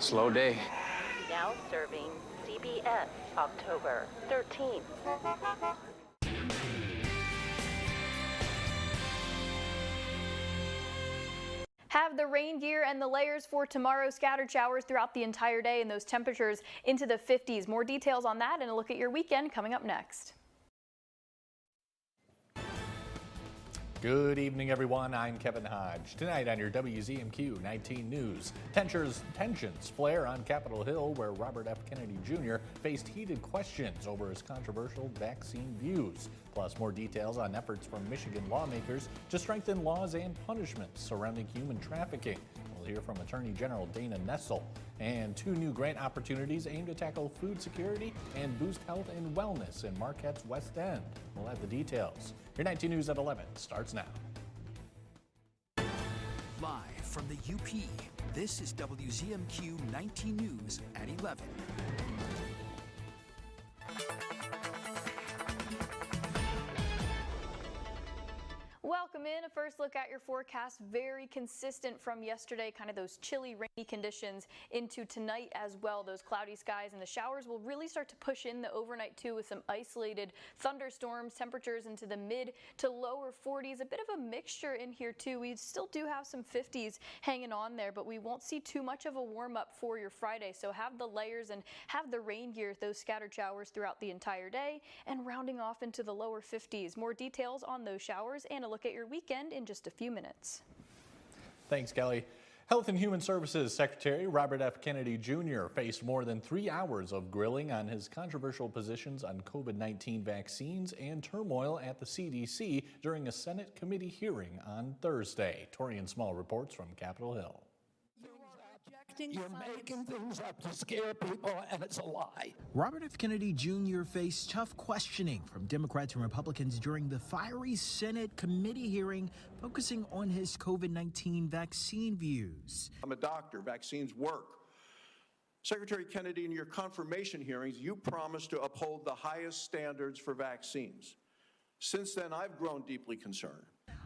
slow day. Now serving CBS, October 13th. Have the rain gear and the layers for tomorrow. Scattered showers throughout the entire day and those temperatures into the 50s. More details on that and a look at your weekend coming up next. Good evening, everyone. I'm Kevin Hodge. Tonight on your WZMQ 19 News, tensions flare on Capitol Hill, where Robert F. Kennedy Jr. faced heated questions over his controversial vaccine views. Plus, more details on efforts from Michigan lawmakers to strengthen laws and punishments surrounding human trafficking. We'll hear from Attorney General Dana Nessel. And 2 new grant opportunities aim to tackle food security and boost health and wellness in Marquette's West End. We'll have the details. Your 19 News at 11 starts now. Live from the UP, this is WZMQ 19 News at 11. Welcome in. A first look at your forecast. Very consistent from yesterday, kind of those chilly, rainy conditions into tonight as well. Those cloudy skies and the showers will really start to push in the overnight too, with some isolated thunderstorms, temperatures into the mid to lower 40s. A bit of a mixture in here too. We still do have some 50s hanging on there, but we won't see too much of a warm up for your Friday. So have the layers and have the rain gear, those scattered showers throughout the entire day and rounding off into the lower 50s. More details on those showers and a look at your weekend in just a few minutes. Thanks, Kelly. Health and Human Services Secretary Robert F. Kennedy Jr. faced more than 3 hours of grilling on his controversial positions on COVID-19 vaccines and turmoil at the CDC during a Senate committee hearing on Thursday. Torian Small reports from Capitol Hill. You're making things up to scare people, and it's a lie. Robert F. Kennedy Jr. faced tough questioning from Democrats and Republicans during the fiery Senate committee hearing focusing on his COVID-19 vaccine views. I'm a doctor. Vaccines work. Secretary Kennedy, in your confirmation hearings, you promised to uphold the highest standards for vaccines. Since then, I've grown deeply concerned.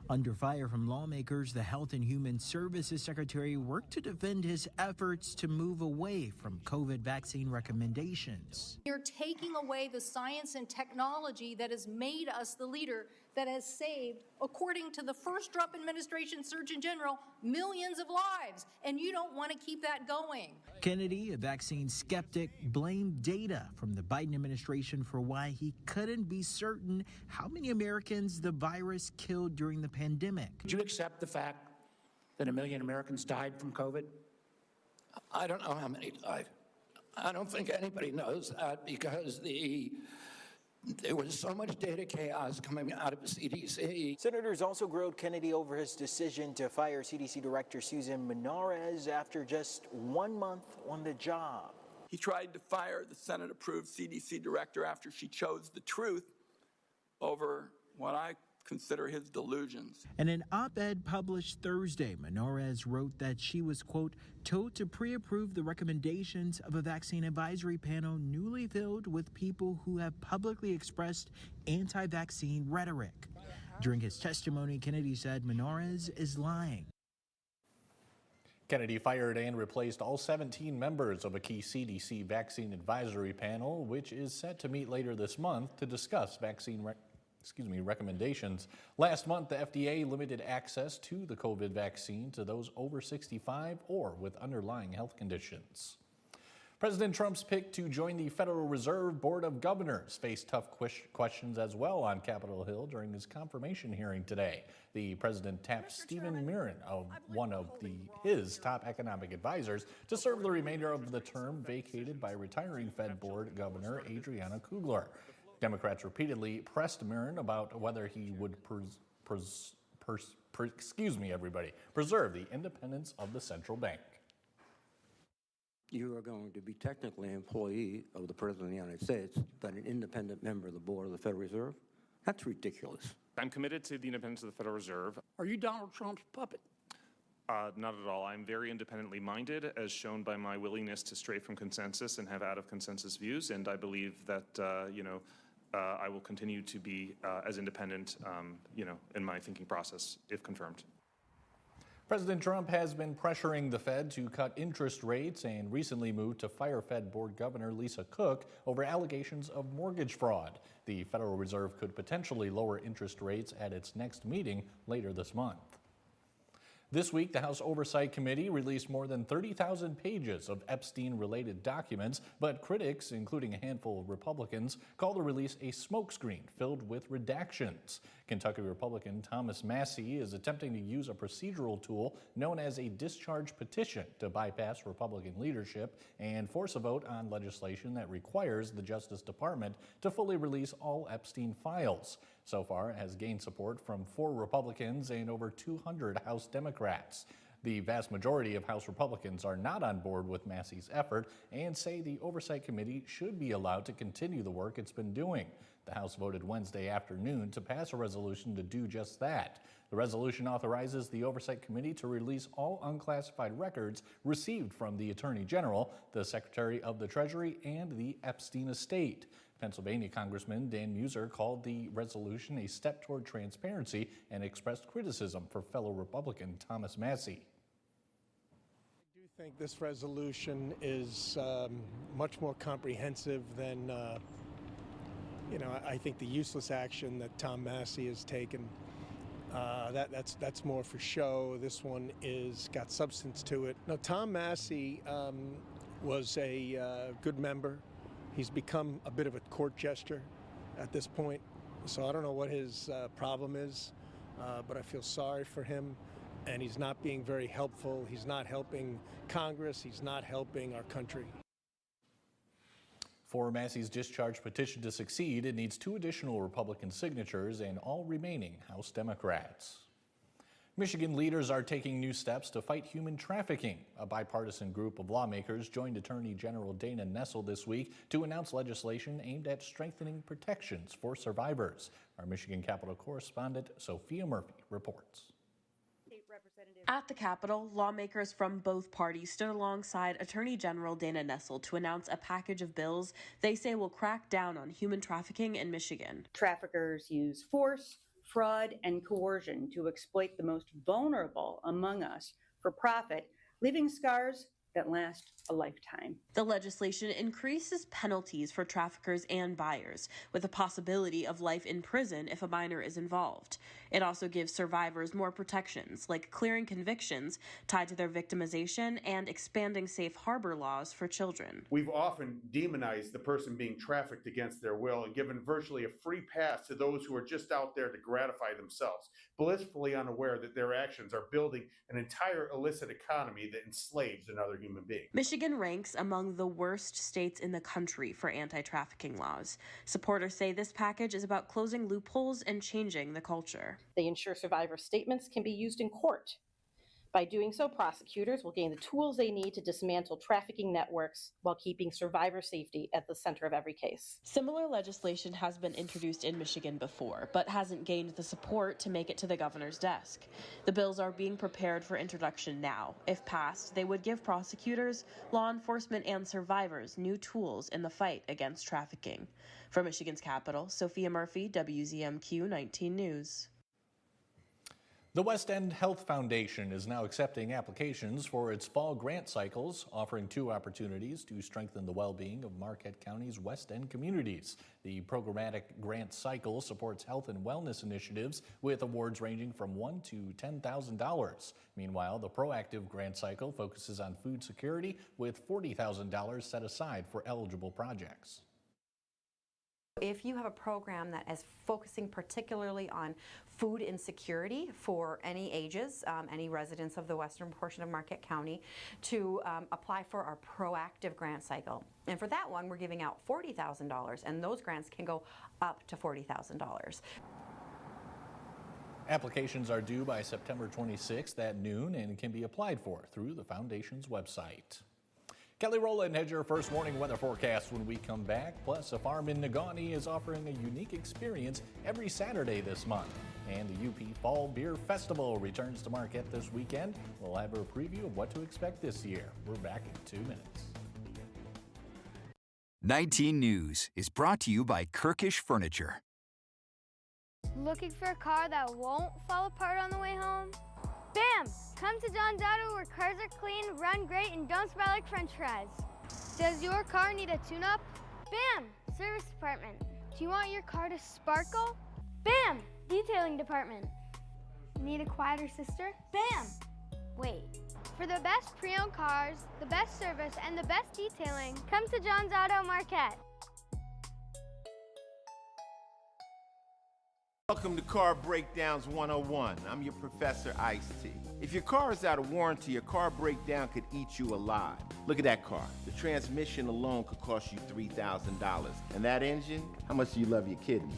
Under fire from lawmakers, the Health and Human Services Secretary worked to defend his efforts to move away from COVID vaccine recommendations. You're taking away the science and technology that has made us the leader that has saved, according to the first Trump administration Surgeon General, millions of lives, and you don't want to keep that going. Kennedy, a vaccine skeptic, blamed data from the Biden administration for why he couldn't be certain how many Americans the virus killed during the pandemic. Would you accept the fact that 1 million Americans died from COVID? I don't know how many died. I don't think anybody knows that because there was so much data chaos coming out of the CDC. Senators also grilled Kennedy over his decision to fire CDC Director Susan Menarez after just 1 month on the job. He tried to fire the Senate-approved CDC director after she chose the truth over what I consider his delusions. In an op-ed published Thursday, Menarez wrote that she was, quote, told to pre-approve the recommendations of a vaccine advisory panel newly filled with people who have publicly expressed anti-vaccine rhetoric. During his testimony, Kennedy said Menarez is lying. Kennedy fired and replaced all 17 members of a key CDC vaccine advisory panel, which is set to meet later this month to discuss vaccine recommendations. Last month, the FDA limited access to the COVID vaccine to those over 65 or with underlying health conditions. President Trump's pick to join the Federal Reserve Board of Governors faced tough questions as well on Capitol Hill during his confirmation hearing today. The president tapped Stephen Mirren, one of his top economic advisors, to serve the remainder of the term vacated by retiring Fed Board Governor Adriana Kugler. Democrats repeatedly pressed Mirren about whether he would preserve the independence of the central bank. You are going to be technically an employee of the President of the United States, but an independent member of the Board of the Federal Reserve? That's ridiculous. I'm committed to the independence of the Federal Reserve. Are you Donald Trump's puppet? Not at all. I'm very independently minded, as shown by my willingness to stray from consensus and have out-of-consensus views, and I believe that, I will continue to be as independent, in my thinking process, if confirmed. President Trump has been pressuring the Fed to cut interest rates and recently moved to fire Fed Board Governor Lisa Cook over allegations of mortgage fraud. The Federal Reserve could potentially lower interest rates at its next meeting later this month. This week, the House Oversight Committee released more than 30,000 pages of Epstein-related documents, but critics, including a handful of Republicans, call the release a smokescreen filled with redactions. Kentucky Republican Thomas Massie is attempting to use a procedural tool known as a discharge petition to bypass Republican leadership and force a vote on legislation that requires the Justice Department to fully release all Epstein files. So far, it has gained support from 4 Republicans and over 200 House Democrats. The vast majority of House Republicans are not on board with Massey's effort and say the Oversight Committee should be allowed to continue the work it's been doing. The House voted Wednesday afternoon to pass a resolution to do just that. The resolution authorizes the Oversight Committee to release all unclassified records received from the Attorney General, the Secretary of the Treasury, and the Epstein estate. Pennsylvania Congressman Dan Muser called the resolution a step toward transparency and expressed criticism for fellow Republican Thomas Massie. I do think this resolution is much more comprehensive than, I think the useless action that Tom Massie has taken. That's more for show. This one is got substance to it. No, Tom Massie was a good member. He's become a bit of a court jester at this point, so I don't know what his problem is, but I feel sorry for him, and he's not being very helpful. He's not helping Congress. He's not helping our country. For Massey's discharge petition to succeed, it needs 2 additional Republican signatures and all remaining House Democrats. Michigan leaders are taking new steps to fight human trafficking. A bipartisan group of lawmakers joined Attorney General Dana Nessel this week to announce legislation aimed at strengthening protections for survivors. Our Michigan Capitol correspondent Sophia Murphy reports. At the Capitol, lawmakers from both parties stood alongside Attorney General Dana Nessel to announce a package of bills they say will crack down on human trafficking in Michigan. Traffickers use force, fraud, and coercion to exploit the most vulnerable among us for profit, leaving scars that last a lifetime. The legislation increases penalties for traffickers and buyers, with the possibility of life in prison if a minor is involved. It also gives survivors more protections, like clearing convictions tied to their victimization and expanding safe harbor laws for children. We've often demonized the person being trafficked against their will and given virtually a free pass to those who are just out there to gratify themselves, blissfully unaware that their actions are building an entire illicit economy that enslaves another human being. Michigan ranks among the worst states in the country for anti-trafficking laws. Supporters say this package is about closing loopholes and changing the culture. They ensure survivor statements can be used in court. By doing so, prosecutors will gain the tools they need to dismantle trafficking networks while keeping survivor safety at the center of every case. Similar legislation has been introduced in Michigan before, but hasn't gained the support to make it to the governor's desk. The bills are being prepared for introduction now. If passed, they would give prosecutors, law enforcement, and survivors new tools in the fight against trafficking. For Michigan's capital, Sophia Murphy, WZMQ 19 News. The West End Health Foundation is now accepting applications for its fall grant cycles, offering 2 opportunities to strengthen the well-being of Marquette County's West End communities. The programmatic grant cycle supports health and wellness initiatives with awards ranging from $1,000 to $10,000. Meanwhile, the proactive grant cycle focuses on food security with $40,000 set aside for eligible projects. If you have a program that is focusing particularly on food insecurity for any ages, any residents of the western portion of Marquette County, to apply for our proactive grant cycle. And for that one, we're giving out $40,000, and those grants can go up to $40,000. Applications are due by September 26th at noon and can be applied for through the foundation's website. Kelly Rowland has your first morning weather forecast when we come back. Plus, a farm in Negaunee is offering a unique experience every Saturday this month. And the UP Fall Beer Festival returns to Marquette this weekend. We'll have a preview of what to expect this year. We're back in 2 minutes. 19 News is brought to you by Kirkish Furniture. Looking for a car that won't fall apart on the way home? Bam! Come to John's Auto where cars are clean, run great, and don't smell like french fries. Does your car need a tune-up? Bam! Service department. Do you want your car to sparkle? Bam! Detailing department. Need a quieter sister? Bam! Wait. For the best pre-owned cars, the best service, and the best detailing, come to John's Auto Marquette. Welcome to Car Breakdowns 101. I'm your Professor Ice-T. If your car is out of warranty, a car breakdown could eat you alive. Look at that car. The transmission alone could cost you $3,000. And that engine? How much do you love your kidneys?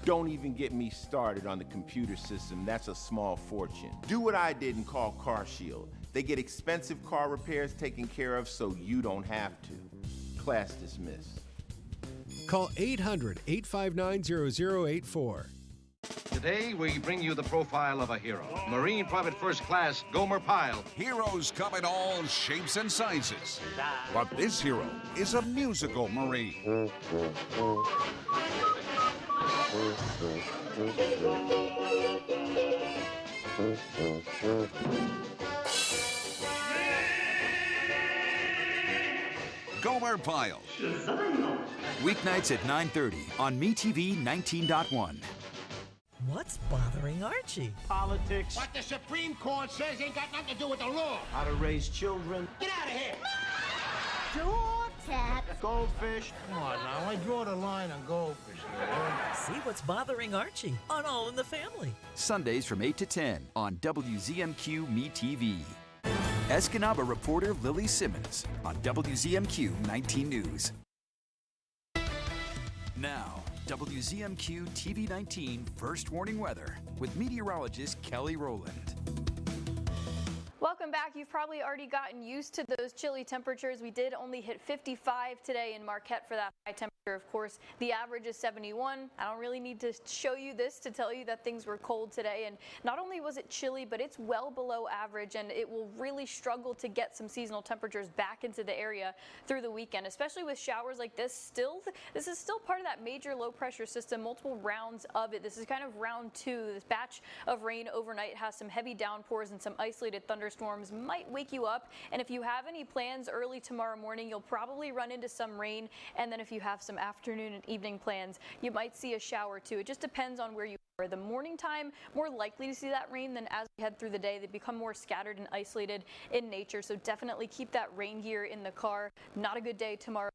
Don't even get me started on the computer system. That's a small fortune. Do what I did and call CarShield. They get expensive car repairs taken care of so you don't have to. Class dismissed. Call 800-859-0084. Today, we bring you the profile of a hero. Marine Private First Class Gomer Pyle. Heroes come in all shapes and sizes. But this hero is a musical Marine. Gomer Pyle. Weeknights at 9:30 on MeTV 19.1. What's bothering Archie? Politics. What the Supreme Court says ain't got nothing to do with the law. How to raise children. Get out of here. Door tap. Goldfish. Come on now, I draw the line on goldfish. See what's bothering Archie on All in the Family. Sundays from 8 to 10 on WZMQ MeTV. Escanaba reporter Lily Simmons on WZMQ 19 News. Now, WZMQ TV 19 First Warning Weather with meteorologist Kelly Rowland. Welcome back. You've probably already gotten used to those chilly temperatures. We did only hit 55 today in Marquette for that high temperature. Of course, the average is 71. I don't really need to show you this to tell you that things were cold today. And not only was it chilly, but it's well below average, and it will really struggle to get some seasonal temperatures back into the area through the weekend, especially with showers like this. This is still part of that major low pressure system, multiple rounds of it. This is kind of round 2. This batch of rain overnight has some heavy downpours and some isolated thunderstorms might wake you up. And if you have any plans early tomorrow morning, you'll probably run into some rain. And then if you have some afternoon and evening plans, you might see a shower too. It just depends on where you are. The morning time, more likely to see that rain than as we head through the day. They become more scattered and isolated in nature. So definitely keep that rain gear in the car. Not a good day tomorrow.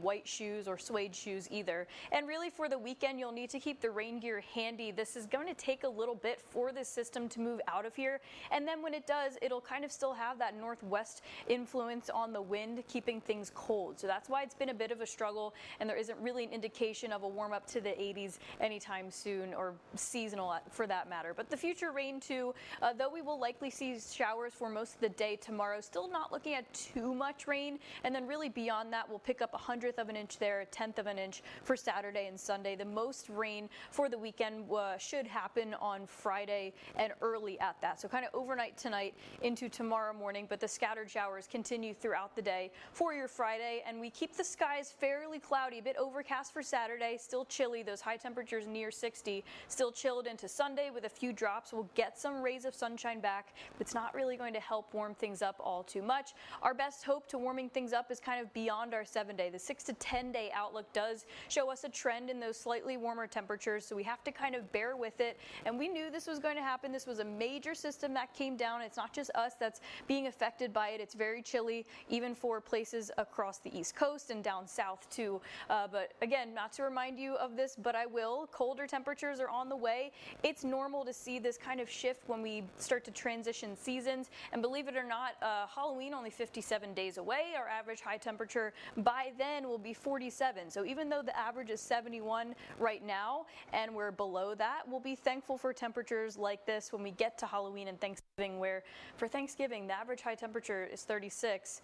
White shoes or suede shoes either. And really for the weekend, you'll need to keep the rain gear handy. This is going to take a little bit for this system to move out of here. And then when it does, it'll kind of still have that northwest influence on the wind, keeping things cold. So that's why it's been a bit of a struggle, and there isn't really an indication of a warm up to the 80s anytime soon, or seasonal for that matter. But the future rain too, though we will likely see showers for most of the day tomorrow, still not looking at too much rain. And then really beyond that, we'll pick up 100th of an inch there, 1/10 of an inch for Saturday and Sunday. The most rain for the weekend should happen on Friday and early at that. So kind of overnight tonight into tomorrow morning, but the scattered showers continue throughout the day for your Friday. And we keep the skies fairly cloudy, a bit overcast for Saturday, still chilly, those high temperatures near 60, still chilled into Sunday with a few drops. We'll get some rays of sunshine back, but it's not really going to help warm things up all too much. Our best hope to warming things up is kind of beyond our 7-day. The 6 to 10 day outlook does show us a trend in those slightly warmer temperatures, so we have to kind of bear with it. And we knew this was going to happen. This was a major system that came down. It's not just us that's being affected by it. It's very chilly, even for places across the East Coast and down south too. But again, not to remind you of this, but I will. Colder temperatures are on the way. It's normal to see this kind of shift when we start to transition seasons. And believe it or not, Halloween only 57 days away. Our average high temperature by then will be 47. So even though the average is 71 right now and we're below that, we'll be thankful for temperatures like this when we get to Halloween and Thanksgiving, where for Thanksgiving the average high temperature is 36,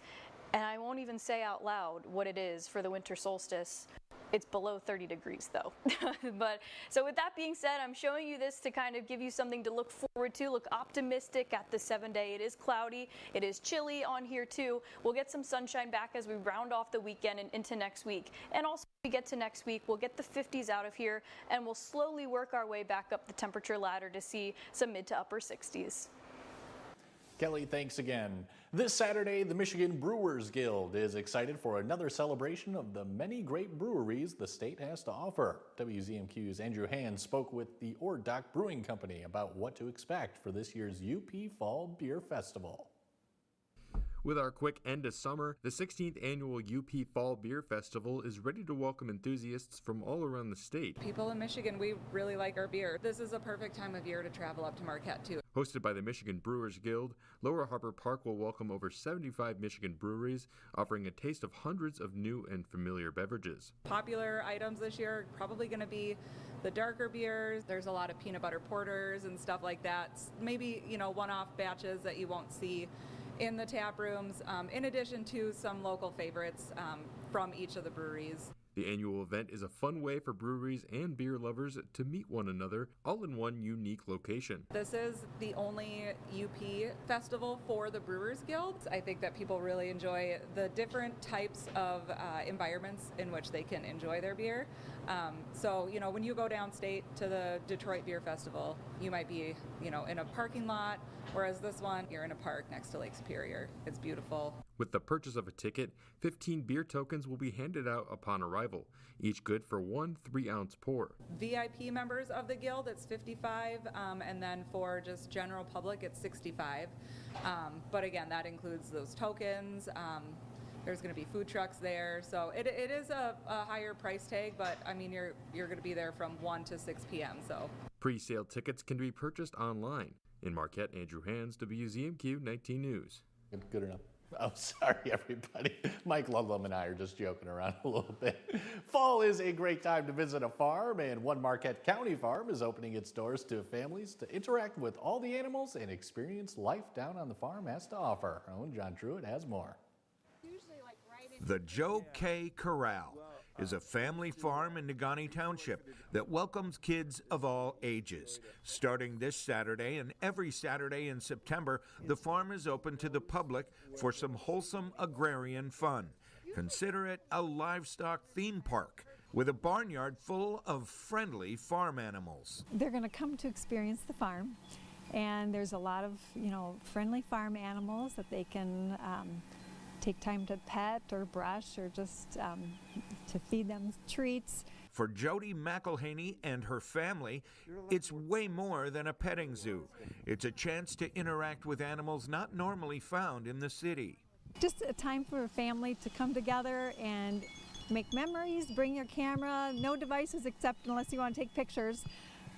and I won't even say out loud what it is for the winter solstice. It's below 30 degrees though. But so with that being said, I'm showing you this to kind of give you something to look forward to, look optimistic at the 7-day. It is cloudy, it is chilly on here too. We'll get some sunshine back as we round off the weekend and into next week. And also as we get to next week, we'll get the 50s out of here and we'll slowly work our way back up the temperature ladder to see some mid to upper 60s. Kelly, thanks again. This Saturday, the Michigan Brewers Guild is excited for another celebration of the many great breweries the state has to offer. WZMQ's Andrew Hand spoke with the Dock Brewing Company about what to expect for this year's UP Fall Beer Festival. With our quick end of summer, the 16th annual UP Fall Beer Festival is ready to welcome enthusiasts from all around the state. People in Michigan, we really like our beer. This is a perfect time of year to travel up to Marquette, too. Hosted by the Michigan Brewers Guild, Lower Harbor Park will welcome over 75 Michigan breweries, offering a taste of hundreds of new and familiar beverages. Popular items this year are probably going to be the darker beers. There's a lot of peanut butter porters and stuff like that. Maybe, one-off batches that you won't see in the tap rooms, in addition to some local favorites from each of the breweries. The annual event is a fun way for breweries and beer lovers to meet one another, all in one unique location. This is the only UP festival for the Brewers Guild. I think that people really enjoy the different types of environments in which they can enjoy their beer. So, when you go downstate to the Detroit Beer Festival, you might be, in a parking lot, whereas this one, you're in a park next to Lake Superior. It's beautiful. With the purchase of a ticket, 15 beer tokens will be handed out upon arrival, each good for 1 3-ounce pour. VIP members of the Guild, it's $55, and then for just general public, it's $65. But again, that includes those tokens. There's going to be food trucks there, so it is a higher price tag, but I mean, you're going to be there from 1 to 6 p.m. So pre-sale tickets can be purchased online. In Marquette, Andrew Hands, WZMQ 19 News. Good enough. Oh, sorry, everybody. Mike Ludlam and I are just joking around a little bit. Fall is a great time to visit a farm, and one Marquette County farm is opening its doors to families to interact with all the animals and experience life down on the farm has to offer. Our own John Truitt has more. The Joe K. Corral is a family farm in Negaunee Township that welcomes kids of all ages. Starting this Saturday and every Saturday in September, the farm is open to the public for some wholesome agrarian fun. Consider it a livestock theme park with a barnyard full of friendly farm animals. They're going to come to experience the farm, and there's a lot of, friendly farm animals that they can take time to pet or brush or just to feed them treats. For Jody McElhaney and her family, it's way more than a petting zoo. It's a chance to interact with animals not normally found in the city. Just a time for a family to come together and make memories, bring your camera, no devices except unless you want to take pictures,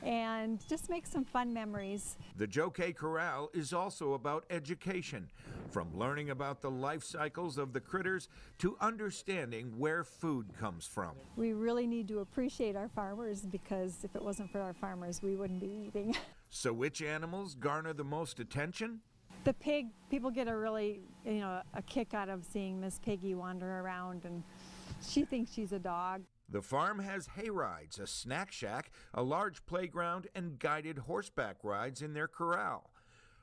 and just make some fun memories. The Joe K. Corral is also about education, from learning about the life cycles of the critters to understanding where food comes from. We really need to appreciate our farmers, because if it wasn't for our farmers, we wouldn't be eating. So which animals garner the most attention? The pig, people get a really, a kick out of seeing Miss Piggy wander around, and she thinks she's a dog. The farm has hay rides, a snack shack, a large playground, and guided horseback rides in their corral.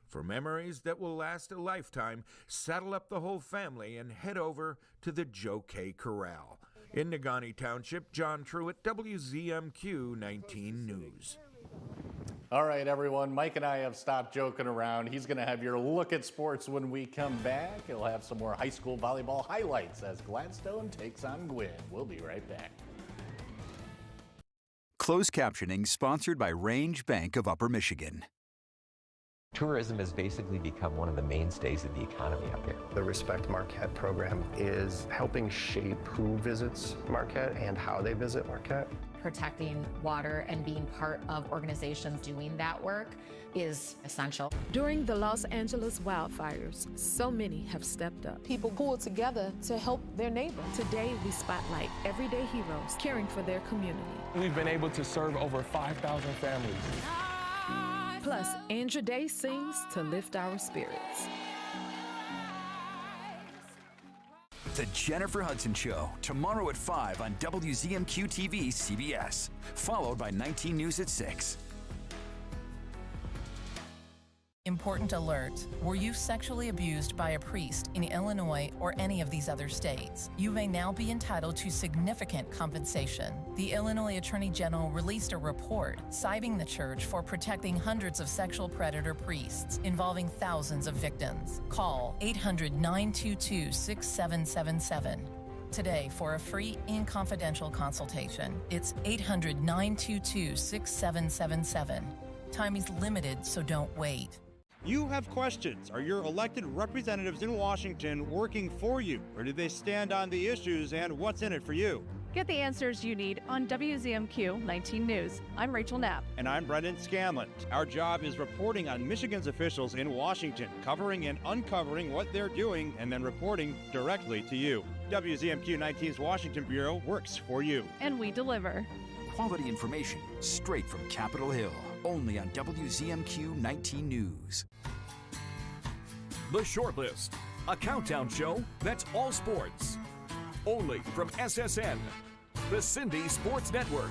For memories that will last a lifetime, saddle up the whole family and head over to the Joe K. Corral. In Negaunee Township, John Truitt, WZMQ 19 News. All right, everyone. Mike and I have stopped joking around. He's going to have your look at sports when we come back. He'll have some more high school volleyball highlights as Gladstone takes on Gwynn. We'll be right back. Closed captioning sponsored by Range Bank of Upper Michigan. Tourism has basically become one of the mainstays of the economy up here. The Respect Marquette program is helping shape who visits Marquette and how they visit Marquette. Protecting water and being part of organizations doing that work is essential. During the Los Angeles wildfires, so many have stepped up. People pulled together to help their neighbor. Today, we spotlight everyday heroes caring for their community. We've been able to serve over 5,000 families. Plus, Andrew Day sings to lift our spirits. The Jennifer Hudson Show, tomorrow at 5 on WZMQ TV CBS, followed by 19 News at 6. Important alert. Were you sexually abused by a priest in Illinois or any of these other states? You may now be entitled to significant compensation. The Illinois Attorney General released a report citing the church for protecting hundreds of sexual predator priests involving thousands of victims. Call 800-922-6777 today for a free and confidential consultation. It's 800-922-6777. Time is limited, so don't wait. You have questions. Are your elected representatives in Washington working for you? Or do they stand on the issues and what's in it for you? Get the answers you need on WZMQ 19 News. I'm Rachel Knapp. And I'm Brendan Scanlon. Our job is reporting on Michigan's officials in Washington, covering and uncovering what they're doing, and then reporting directly to you. WZMQ 19's Washington Bureau works for you. And we deliver. Quality information straight from Capitol Hill. Only on WZMQ 19 News. The Shortlist, a countdown show that's all sports. Only from SSN, the Cindy Sports Network.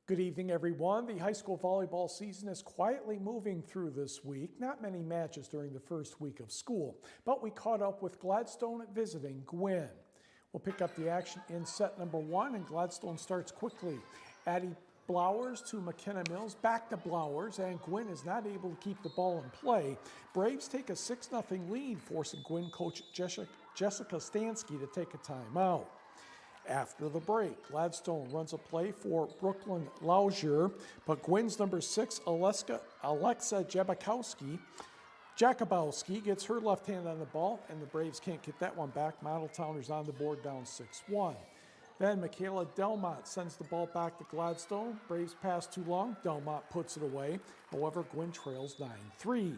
Good evening, everyone. The high school volleyball season is quietly moving through this week. Not many matches during the first week of school, but we caught up with Gladstone visiting Gwynn. We'll pick up the action in set number 1, and Gladstone starts quickly. Addie Blowers to McKenna Mills, back to Blowers, and Gwynn is not able to keep the ball in play. Braves take a 6-0 lead, forcing Gwynn coach Jessica Stansky to take a timeout. After the break, Gladstone runs a play for Brooklyn Lausier, but Gwynn's number 6, Alexa Jakubowski gets her left hand on the ball, and the Braves can't get that one back. Model Towners on the board, down 6-1. Then Michaela Delmont sends the ball back to Gladstone. Braves pass too long. Delmont puts it away. However, Gwynn trails 9-3.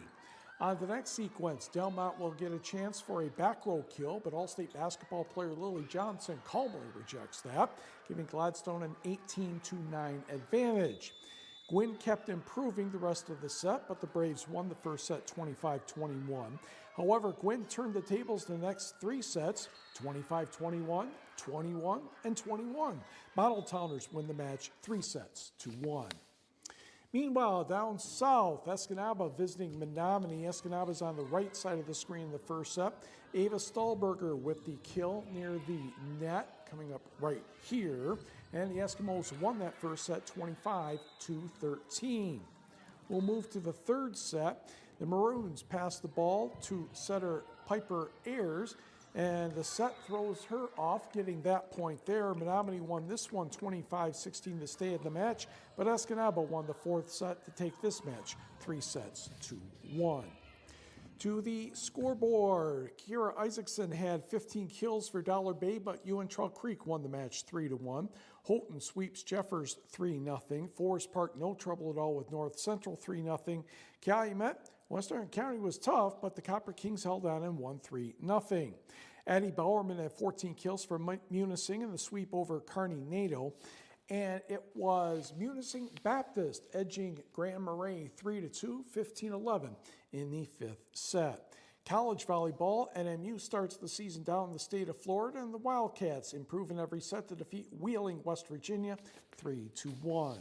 On the next sequence, Delmont will get a chance for a back row kill, but All-State basketball player Lily Johnson calmly rejects that, giving Gladstone an 18-9 advantage. Gwynn kept improving the rest of the set, but the Braves won the first set 25-21. However, Gwynn turned the tables the next 3 sets, 25-21, 21, and 21. Model Towners win the match 3-1. Meanwhile, down south, Escanaba visiting Menominee. Escanaba's on the right side of the screen in the first set. Ava Stahlberger with the kill near the net, coming up right here. And the Eskimos won that first set 25-13. We'll move to the third set. The Maroons pass the ball to setter Piper Ayers, and the set throws her off, getting that point there. Menominee won this one 25-16 to stay in the match, but Escanaba won the fourth set to take this match 3-1. To the scoreboard, Kira Isaacson had 15 kills for Dollar Bay, but Uintral Creek won the match 3-1. Houghton sweeps Jeffers 3-0. Forest Park no trouble at all with North Central 3-0. Calumet, Western County was tough, but the Copper Kings held on and won 3-0. Addie Bowerman had 14 kills for Munising in the sweep over Kearney NATO. And it was Munising Baptist edging Grand Marais 3-2, 15-11 in the fifth set. College volleyball, NMU starts the season down in the state of Florida, and the Wildcats improve in every set to defeat Wheeling, West Virginia 3-1.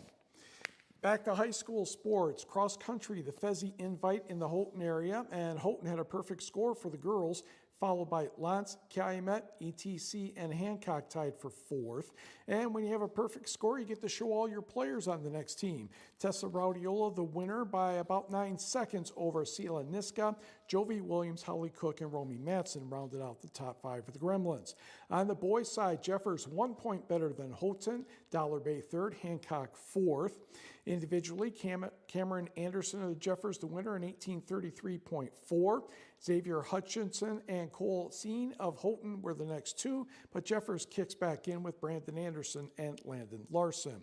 Back to high school sports. Cross country, the Fezzi Invite in the Houghton area, and Houghton had a perfect score for the girls, followed by Lance, Calumet, ETC, and Hancock tied for fourth. And when you have a perfect score, you get to show all your players on the next team. Tessa Raudiola, the winner by about 9 seconds over Sela Niska. Jovi Williams, Holly Cook, and Romy Matson rounded out the top 5 for the Gremlins. On the boys' side, Jeffers 1 point better than Houghton, Dollar Bay third, Hancock fourth. Individually, Cameron Anderson of the Jeffers, the winner, in 1833.4. Xavier Hutchinson and Cole Seen of Houghton were the next 2, but Jeffers kicks back in with Brandon Anderson and Landon Larson.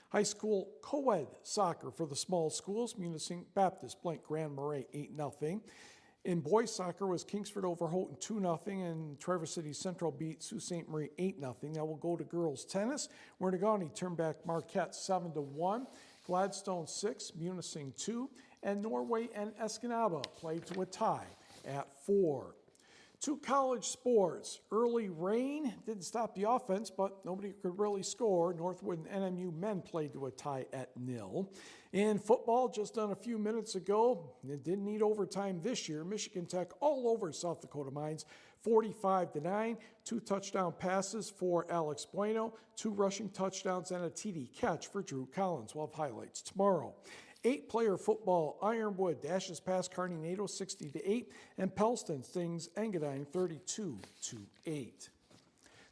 High school co-ed soccer for the small schools, Munising Baptist blanked Grand Marais 8-0. In boys soccer was Kingsford over Houghton 2-0, and Traverse City Central beat Sault Ste. Marie 8-0. Now we'll go to girls tennis. Wernagoni turned back Marquette 7-1. Gladstone 6, Munising 2, and Norway and Escanaba played to a tie at 4. To college sports, early rain didn't stop the offense, but nobody could really score. Northwood and NMU men played to a tie at 0. In football, just done a few minutes ago, it didn't need overtime this year. Michigan Tech all over South Dakota Mines, 45-9. 2 touchdown passes for Alex Bueno, 2 rushing touchdowns, and a TD catch for Drew Collins. We'll have highlights tomorrow. 8-player football, Ironwood dashes past Kearney NATO 60-8, and Pellston stings Engadine 32-8.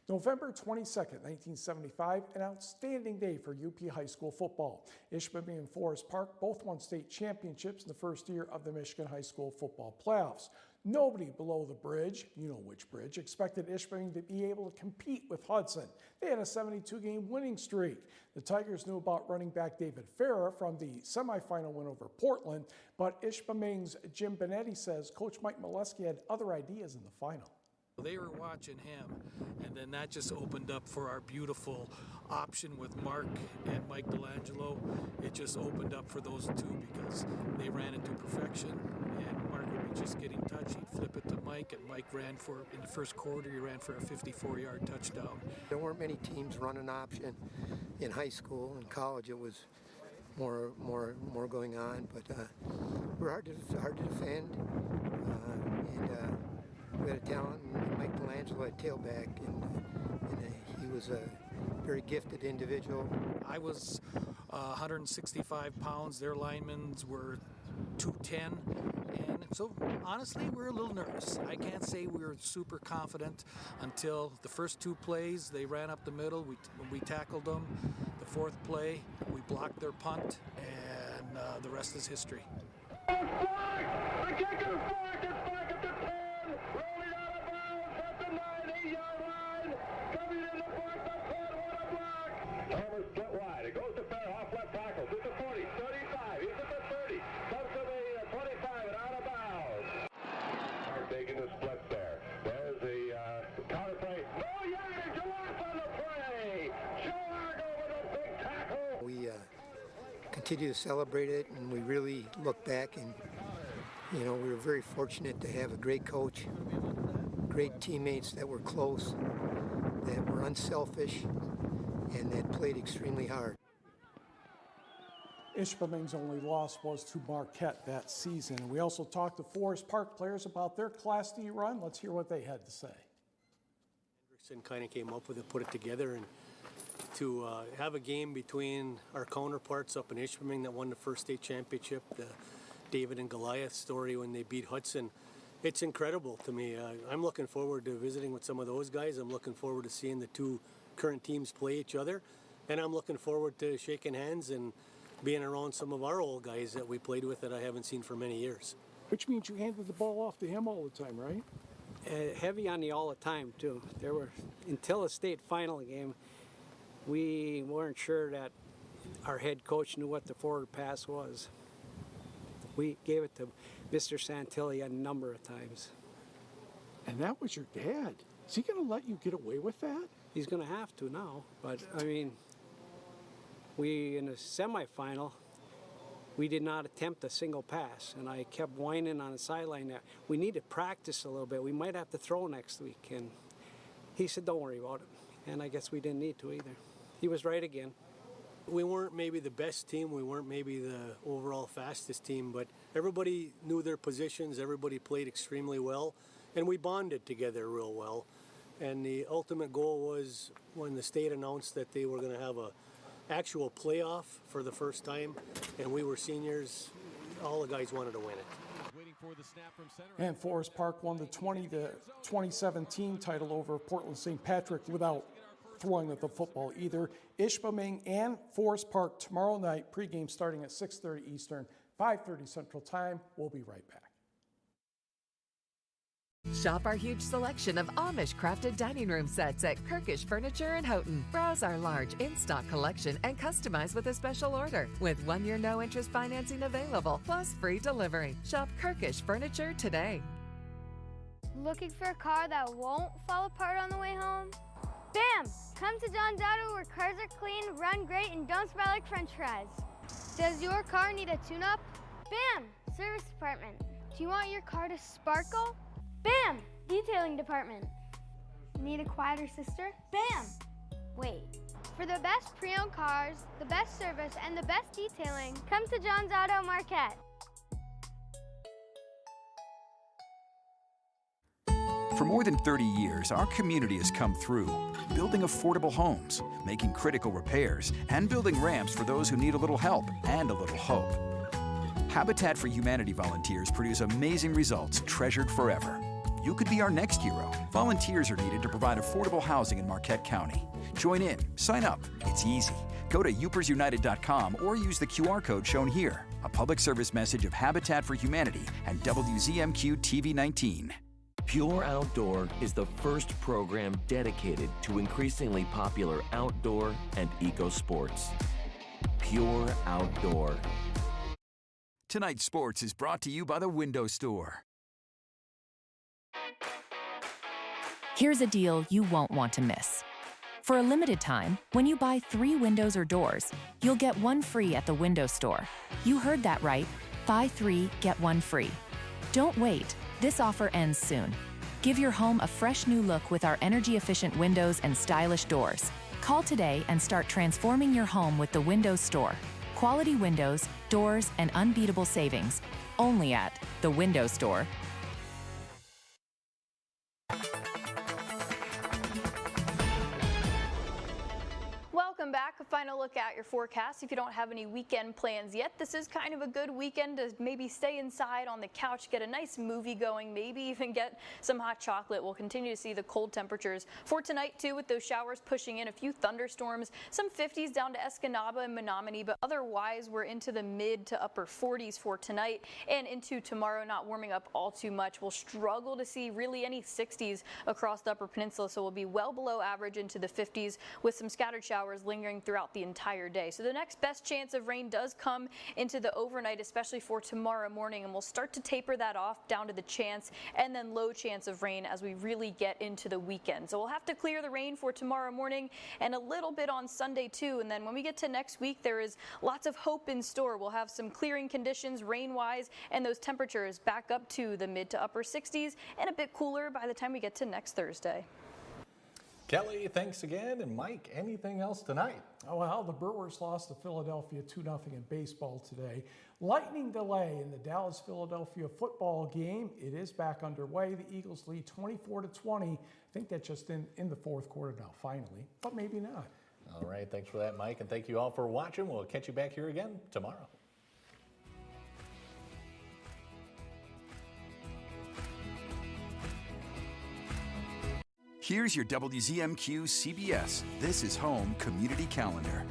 November 22nd, 1975, an outstanding day for UP high school football. Ishpeming and Forest Park both won state championships in the first year of the Michigan high school football playoffs. Nobody below the bridge, you know which bridge, expected Ishpeming to be able to compete with Hudson. They had a 72-game winning streak. The Tigers knew about running back David Farah from the semifinal win over Portland, but Ishpeming's Jim Benetti says Coach Mike Molesky had other ideas in the final. They were watching him, and then that just opened up for our beautiful option with Mark and Mike Delangelo. It just opened up for those two because they ran into perfection, and Mark would be just getting touch. He'd flip it to Mike, and Mike ran for, in the first quarter, he ran for a 54-yard touchdown. There weren't many teams running option in high school. In college, it was more going on, but we're hard to defend, and we had a talent, and Mike Delangelo at tailback, and he was a very gifted individual. I was 165 pounds. Their linemen were 210, and so honestly, we were a little nervous. I can't say we were super confident until the first 2 plays. They ran up the middle. We tackled them. The 4th play, we blocked their punt, and the rest is history. Continue to celebrate it, and we really look back, and we were very fortunate to have a great coach, great teammates that were close, that were unselfish, and that played extremely hard. Ishpeming's only loss was to Marquette that season. And we also talked to Forest Park players about their Class D run. Let's hear what they had to say. Hendrickson kind of came up with it, put it together, and to have a game between our counterparts up in Ishpeming that won the first state championship, the David and Goliath story when they beat Hudson, it's incredible to me. I'm looking forward to visiting with some of those guys. I'm looking forward to seeing the 2 current teams play each other, and I'm looking forward to shaking hands and being around some of our old guys that we played with that I haven't seen for many years. Which means you handed the ball off to him all the time, right? Heavy on the all the time, too. Until the state final game, we weren't sure that our head coach knew what the forward pass was. We gave it to Mr. Santilli a number of times. And that was your dad. Is he going to let you get away with that? He's going to have to now. But, I mean, in the semifinal, we did not attempt a single pass. And I kept whining on the sideline that we need to practice a little bit. We might have to throw next week. And he said, don't worry about it. And I guess we didn't need to either. He was right again. We weren't maybe the best team. We weren't maybe the overall fastest team, but everybody knew their positions. Everybody played extremely well, and we bonded together real well. And the ultimate goal was when the state announced that they were going to have a actual playoff for the first time, and we were seniors, all the guys wanted to win it. And Forest Park won the 2017 title over Portland St. Patrick without throwing at the football either. Ishpeming and Forest Park tomorrow night, pregame starting at 6:30 Eastern, 5:30 Central Time. We'll be right back. Shop our huge selection of Amish crafted dining room sets at Kirkish Furniture in Houghton. Browse our large in-stock collection and customize with a special order. With 1-year no-interest financing available, plus free delivery. Shop Kirkish Furniture today. Looking for a car that won't fall apart on the way home? Bam! Come to John's Auto where cars are clean, run great, and don't smell like french fries. Does your car need a tune-up? Bam! Service department. Do you want your car to sparkle? Bam! Detailing department. Need a quieter sister? Bam! Wait. For the best pre-owned cars, the best service, and the best detailing, come to John's Auto Marquette. For more than 30 years, our community has come through, building affordable homes, making critical repairs, and building ramps for those who need a little help and a little hope. Habitat for Humanity volunteers produce amazing results treasured forever. You could be our next hero. Volunteers are needed to provide affordable housing in Marquette County. Join in, sign up, it's easy. Go to uppersunited.com or use the QR code shown here. A public service message of Habitat for Humanity and WZMQ TV 19. Pure Outdoor is the first program dedicated to increasingly popular outdoor and eco sports. Pure Outdoor. Tonight's sports is brought to you by the Window Store. Here's a deal you won't want to miss. For a limited time, when you buy 3 windows or doors, you'll get 1 free at the Window Store. You heard that right. Buy 3, get 1 free. Don't wait. This offer ends soon. Give your home a fresh new look with our energy-efficient windows and stylish doors. Call today and start transforming your home with the Window Store. Quality windows, doors, and unbeatable savings. Only at the Window Store. Welcome back. A final look at your forecast. If you don't have any weekend plans yet, this is kind of a good weekend to maybe stay inside on the couch, get a nice movie going, maybe even get some hot chocolate. We'll continue to see the cold temperatures for tonight too, with those showers pushing in, a few thunderstorms, some 50s down to Escanaba and Menominee, but otherwise we're into the mid to upper 40s for tonight and into tomorrow, not warming up all too much. We'll struggle to see really any 60s across the Upper Peninsula, so we'll be well below average into the 50s with some scattered showers lingering throughout the entire day. So the next best chance of rain does come into the overnight, especially for tomorrow morning, and we'll start to taper that off down to the chance and then low chance of rain as we really get into the weekend. So we'll have to clear the rain for tomorrow morning and a little bit on Sunday too. And then when we get to next week, there is lots of hope in store. We'll have some clearing conditions rain-wise and those temperatures back up to the mid to upper 60s and a bit cooler by the time we get to next Thursday. Kelly, thanks again. And Mike, anything else tonight? Oh, well, the Brewers lost to Philadelphia 2-0 in baseball today. Lightning delay in the Dallas-Philadelphia football game. It is back underway. The Eagles lead 24-20. I think that's just in the fourth quarter now, finally, but maybe not. All right, thanks for that, Mike, and thank you all for watching. We'll catch you back here again tomorrow. Here's your WZMQ CBS This is Home Community Calendar.